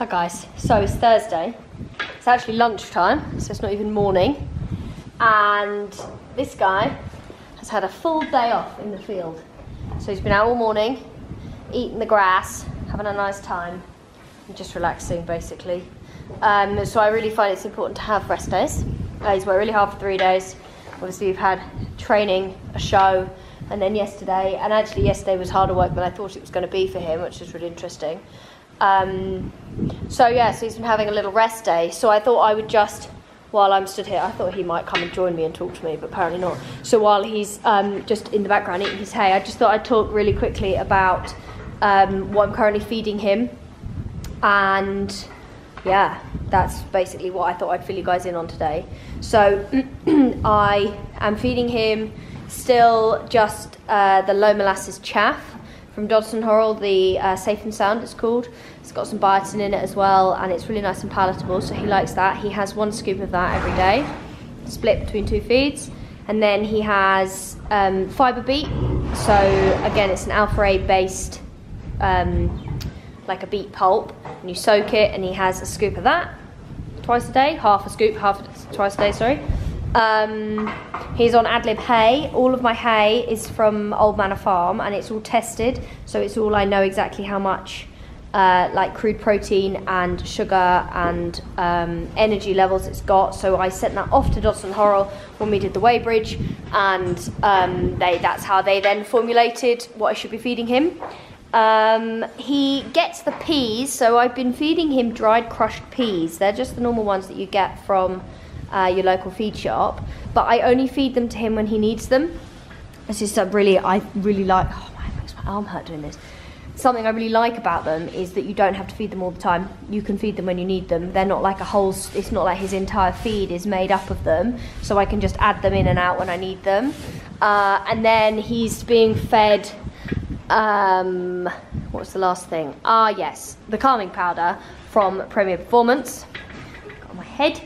Hi guys, so it's Thursday. It's actually lunchtime, so it's not even morning. And this guy has had a full day off in the field. So he's been out all morning, eating the grass, having a nice time, and just relaxing basically. So I really find it's important to have rest days. He's worked really hard for 3 days. Obviously we've had training, a show, and then yesterday, and actually yesterday was harder work than I thought it was going to be for him, which is really interesting. So he's been having a little rest day. So I thought I would just, while I'm stood here, I thought he might come and join me and talk to me, but apparently not. So while he's just in the background eating his hay, I just thought I'd talk really quickly about what I'm currently feeding him. And yeah, that's basically what I thought I'd fill you guys in on today. So I am feeding him still just the low molasses chaff from Dodson Horrell, the Safe and Sound it's called. It's got some biotin in it as well, and it's really nice and palatable, so he likes that. He has 1 scoop of that every day, split between 2 feeds. And then he has fibre beet. So again, it's an alpha A based, like a beet pulp, and you soak it, and he has a scoop of that twice a day, twice a day, sorry. He's on Adlib hay. All of my hay is from Old Manor Farm, and it's all tested, so it's all, I know exactly how much like crude protein and sugar and energy levels it's got. So I sent that off to Dodson Horrell when we did the weighbridge, and that's how they then formulated what I should be feeding him. He gets the peas, so I've been feeding him dried crushed peas. They're just the normal ones that you get from your local feed shop, but I only feed them to him when he needs them. This is I really like, oh my, makes my arm hurt doing this. Something I really like about them is that you don't have to feed them all the time. You can feed them when you need them. They're not like a whole, it's not like his entire feed is made up of them, so I can just add them in and out when I need them. And then he's being fed, what's the last thing? Yes, the calming powder from Premier Performance. Got on my head.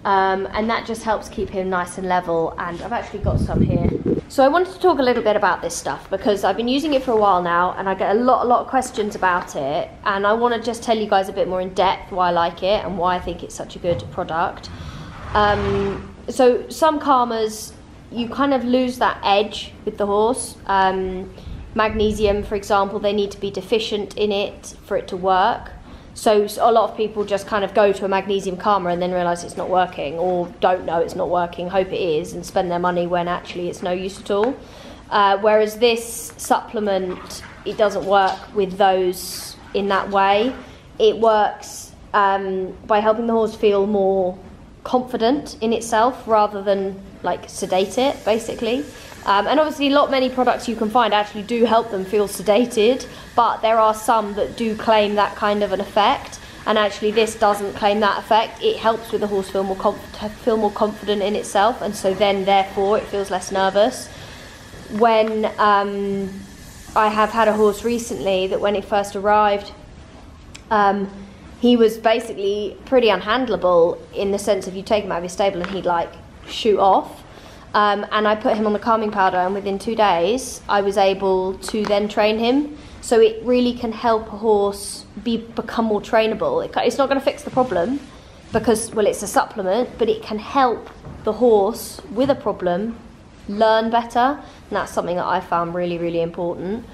And that just helps keep him nice and level, and I've actually got some here. So I wanted to talk a little bit about this stuff because I've been using it for a while now, and I get a lot of questions about it, and I want to just tell you guys a bit more in depth why I like it and why I think it's such a good product. So some calmers, you kind of lose that edge with the horse. Magnesium, for example, they need to be deficient in it for it to work. So a lot of people just kind of go to a magnesium calmer and then realise it's not working, or don't know it's not working, hope it is, and spend their money when actually it's no use at all. Whereas this supplement, it doesn't work with those in that way. It works by helping the horse feel more confident in itself rather than like sedate it, basically. And obviously many products you can find actually do help them feel sedated, but there are some that do claim that kind of an effect, and actually this doesn't claim that effect. It helps with the horse feel more confident in itself, and so then therefore it feels less nervous. When I have had a horse recently that when it first arrived, he was basically pretty unhandleable in the sense of you take him out of his stable and he'd like shoot off. And I put him on the calming powder, and within 2 days I was able to then train him. So it really can help a horse become more trainable. It's not going to fix the problem because, well, it's a supplement, but it can help the horse with a problem learn better, and that's something that I found really, really important.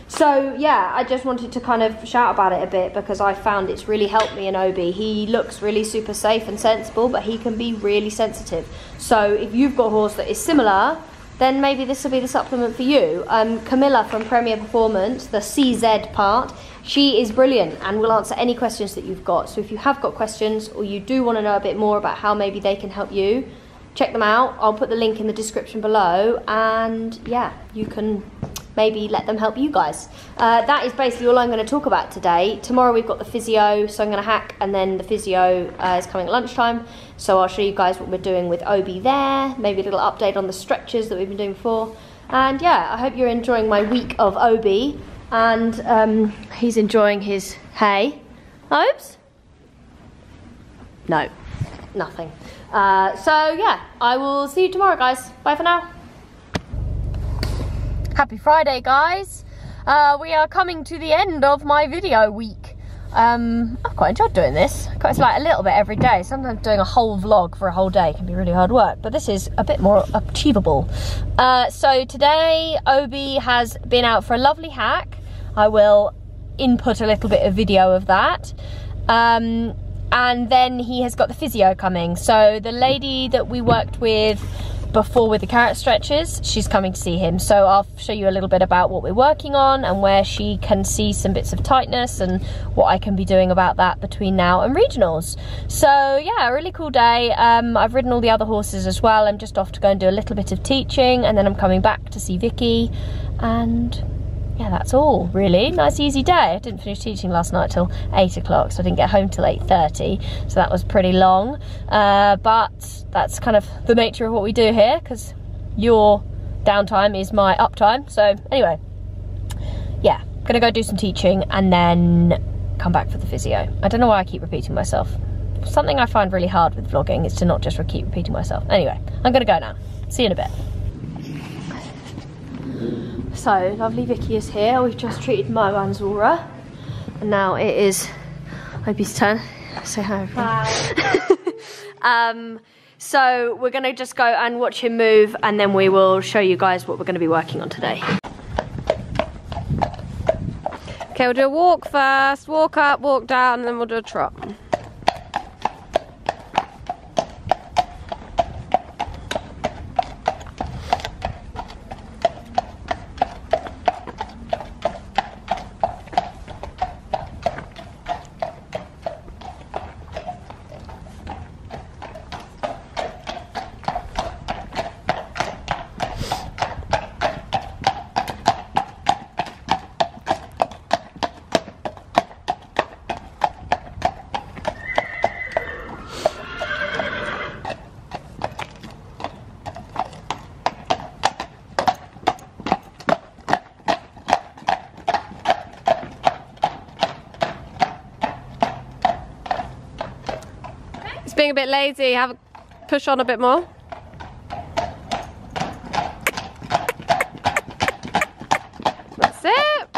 So yeah, I just wanted to kind of shout about it a bit because I found it's really helped me in Obi. He looks really super safe and sensible, but he can be really sensitive. So if you've got a horse that is similar, then maybe this will be the supplement for you. Camilla from Premier Performance, the CZ part, she is brilliant and will answer any questions that you've got. So if you have got questions or you do want to know a bit more about how maybe they can help you, check them out. I'll put the link in the description below, and yeah, you can maybe let them help you guys. That is basically all I'm going to talk about today. Tomorrow we've got the physio, so I'm going to hack, and then the physio is coming at lunchtime. So I'll show you guys what we're doing with Obi there, maybe a little update on the stretches that we've been doing before. And yeah, I hope you're enjoying my week of Obi, and he's enjoying his hay. Obes? No, nothing. So yeah, I will see you tomorrow, guys. Bye for now. Happy Friday, guys. We are coming to the end of my video week. I've quite enjoyed doing this. It's like a little bit every day. Sometimes doing a whole vlog for a whole day can be really hard work, but this is a bit more achievable. So today Obi has been out for a lovely hack. I will input a little bit of video of that. And then he has got the physio coming. So the lady that we worked with before with the carrot stretches, she's coming to see him, so I'll show you a little bit about what we're working on and where she can see some bits of tightness and what I can be doing about that between now and regionals. So yeah, a really cool day. I've ridden all the other horses as well. I'm just off to go and do a little bit of teaching, and then I'm coming back to see Vicky, and yeah, that's all really. Nice easy day. I didn't finish teaching last night till 8 o'clock, so I didn't get home till 8:30, so that was pretty long, but that's kind of the nature of what we do here, because your downtime is my uptime. So anyway, yeah, gonna go do some teaching and then come back for the physio. I don't know why I keep repeating myself. Something I find really hard with vlogging is to not just keep repeating myself. Anyway, I'm gonna go now. See you in a bit. So, lovely Vicky is here. We've just treated Mo and Zora, and now it is Opie's turn. Say hi, everyone. Hi. So we're gonna just go and watch him move, and then we will show you guys what we're gonna be working on today. Okay, we'll do a walk first, walk up, walk down, and then we'll do a trot. Being a bit lazy, have a push on a bit more. That's it.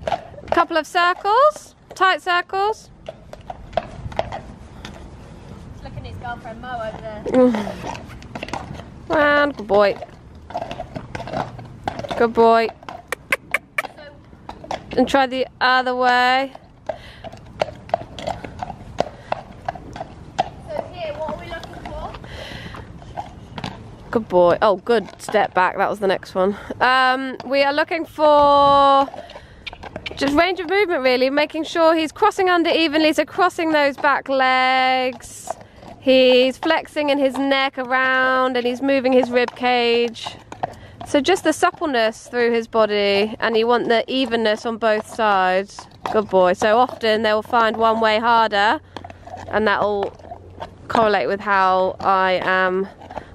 A couple of circles, tight circles. He's looking at his girlfriend Mo over there. And good boy. Good boy. And try the other way. Good boy. Oh, good. Step back. That was the next one. We are looking for just range of movement, really. Making sure he's crossing under evenly, so crossing those back legs. He's flexing in his neck around, and he's moving his rib cage. So just the suppleness through his body, and you want the evenness on both sides. Good boy. So often they'll find one way harder, and that'll correlate with how I am,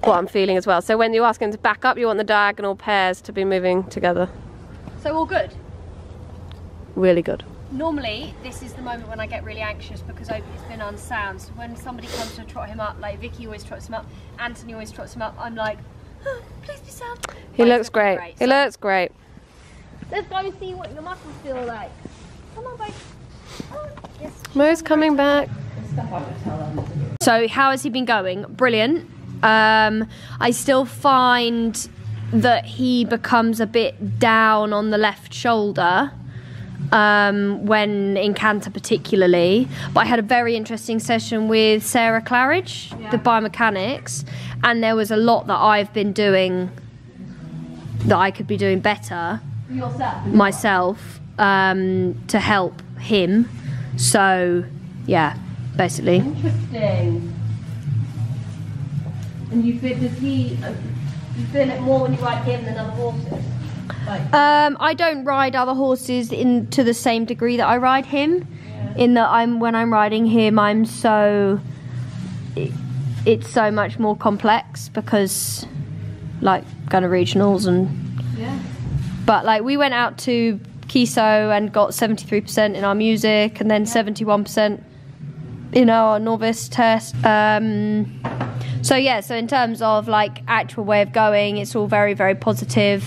what I'm feeling as well. So when you ask him to back up, you want the diagonal pairs to be moving together. So all good? Really good. Normally, this is the moment when I get really anxious because Obi has been unsound. So when somebody comes to trot him up, like Vicky always trots him up, Anthony always trots him up, I'm like, oh, please be sound. He looks great. He looks great. Let's go and see what your muscles feel like. Come on, babe. Oh, yes. Mo's coming back. So how has he been going? Brilliant. I still find that he becomes a bit down on the left shoulder when in canter particularly, but I had a very interesting session with Sarah Claridge, the biomechanics, and there was a lot that I've been doing that I could be doing better myself to help him. So yeah, basically. Interesting. And you feel, you feel it more when you ride him than other horses? Like, I don't ride other horses to the same degree that I ride him. Yeah. In that when I'm riding him, I'm so, it's so much more complex because, like, going to regionals and. Yeah. But like we went out to Kiso and got 73% in our music, and then 71% in our novice test. So yeah, so in terms of like actual way of going, it's all very, very positive.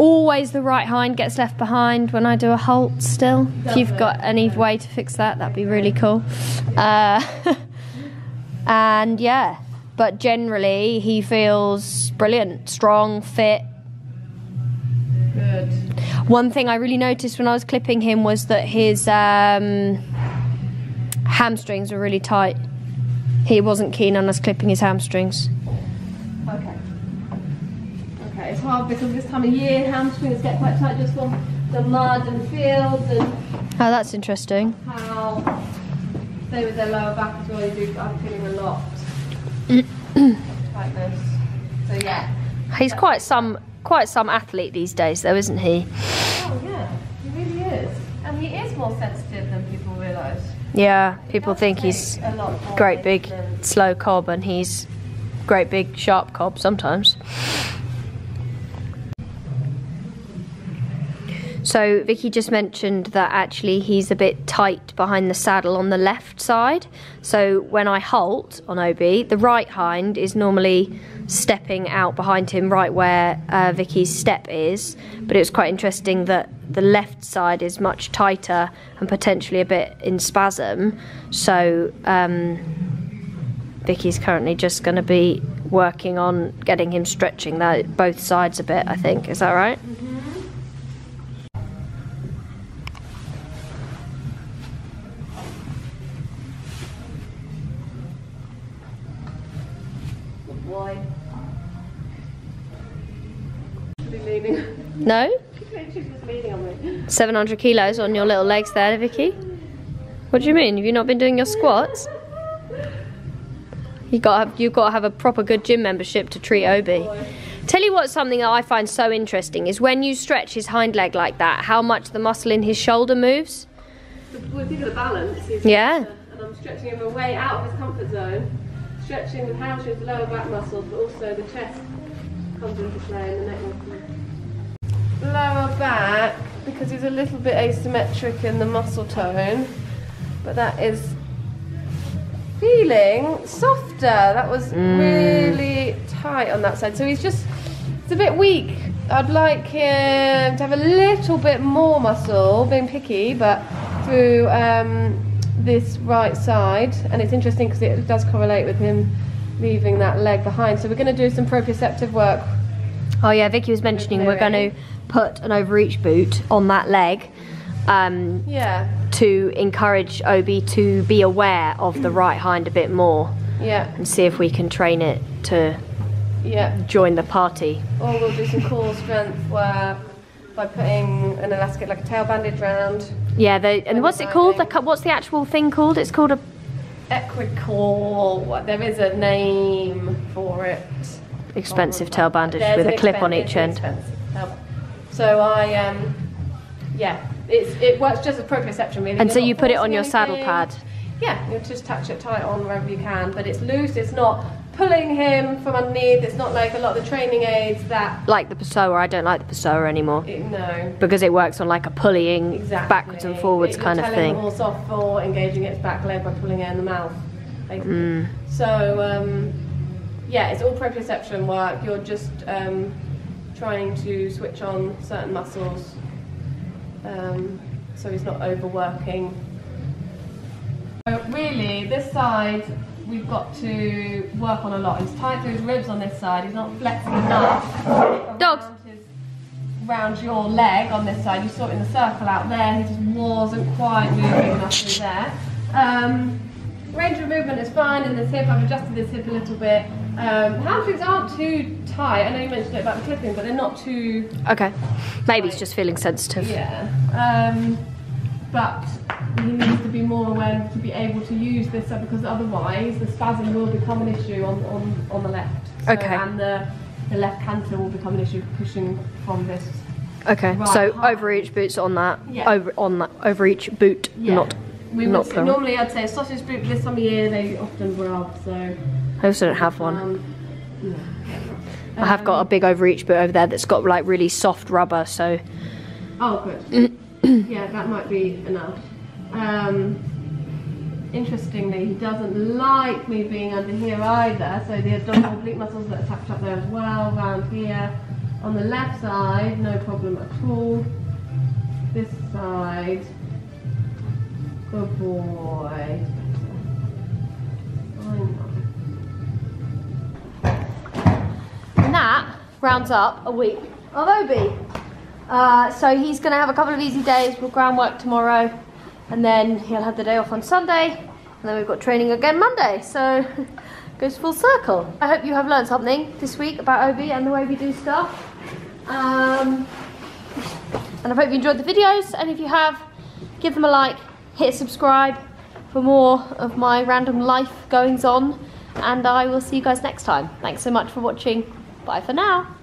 Always the right hind gets left behind when I do a halt still. If you've got any way to fix that, that'd be really cool. And yeah, but generally he feels brilliant, strong, fit. Good. One thing I really noticed when I was clipping him was that his hamstrings were really tight. He wasn't keen on us clipping his hamstrings. Okay. Okay, it's hard because this time of year hamstrings get quite tight just from the mud and fields and Oh, that's interesting. how they with their lower back as well. I'm feeling a lot tightness. So yeah. He's quite some athlete these days, though, isn't he? Oh yeah, he really is, and he is more sensitive than people realise. Yeah, people think he's great big slow cob, and he's great big sharp cob sometimes. So Vicky just mentioned that actually he's a bit tight behind the saddle on the left side. So when I halt on Obi, the right hind is normally stepping out behind him right where Vicky's step is. But it was quite interesting that the left side is much tighter and potentially a bit in spasm. So Vicky's currently just going to be working on getting him stretching both sides a bit, I think. Is that right? Mm-hmm. Why? No? She's just leaning on me. 700 kilos on your little legs there, Vicky. What do you mean? Have you not been doing your squats? You've got to have a proper good gym membership to treat Obi. Tell you what, something that I find so interesting is when you stretch his hind leg like that, how much the muscle in his shoulder moves. Well, think of the balance. Yeah. And I'm stretching him away out of his comfort zone. Stretching the hamstrings, the lower back muscles, but also the chest comes into play and the neck muscle. Lower back, because he's a little bit asymmetric in the muscle tone, but that is feeling softer. That was really tight on that side. So it's a bit weak. I'd like him to have a little bit more muscle, being picky, but through this right side. And it's interesting because it does correlate with him leaving that leg behind. So we're going to do some proprioceptive work. Oh yeah, Vicky was mentioning we're going to put an overreach boot on that leg to encourage Obi to be aware of the right hind a bit more. Yeah. And see if we can train it to join the party. Or we'll do some core strength work by putting an elastic, like a tail bandage round. Yeah, and what's it called? What's the actual thing called? It's called a equical. There is a name for it. Expensive tail bandage with a clip on each end. So it works just as proprioception really. And so you put it on your saddle pad. Yeah, you just attach it tight on wherever you can, but it's loose. It's not pulling him from underneath. It's not like a lot of the training aids that. Like the Pessoa, I don't like the Pessoa anymore. No. Because it works on like a pulleying backwards and forwards kind of thing. You're telling the horse off for engaging its back leg by pulling it in the mouth, basically. So it's all proprioception work. You're just trying to switch on certain muscles so he's not overworking. So really, this side we've got to work on a lot. He's tight through his ribs on this side. He's not flexing enough. Dogs. Around your leg on this side. You saw it in the circle out there. He just wasn't quite moving enough through there. Range of movement is fine in this hip. I've adjusted this hip a little bit. Hamstrings aren't too tight. I know you mentioned it about the clipping, but they're not too. Okay. Maybe he's just feeling sensitive. Yeah. But he needs to be more aware to be able to use this, because otherwise the spasm will become an issue on the left. So, okay. And the left canter will become an issue pushing from this. Okay. Right so hard. Overreach boots on that. Yeah. Overreach boot, not. Normally I'd say a sausage boot. This time of year they often rub. So. I also don't have one. I have got a big overreach boot over there that's got like really soft rubber. So. Oh, good. Yeah, that might be enough. Interestingly, he doesn't like me being under here either, so the abdominal oblique muscles that are tucked up there as well, around here. On the left side, no problem at all. This side, good boy. And that rounds up a week of Obi. So he's going to have a couple of easy days with groundwork tomorrow, and then he'll have the day off on Sunday, and then we've got training again Monday. So goes full circle. I hope you have learned something this week about Obi and the way we do stuff. And I hope you enjoyed the videos, and if you have, give them a like, hit subscribe for more of my random life goings on, and I will see you guys next time. Thanks so much for watching. Bye for now.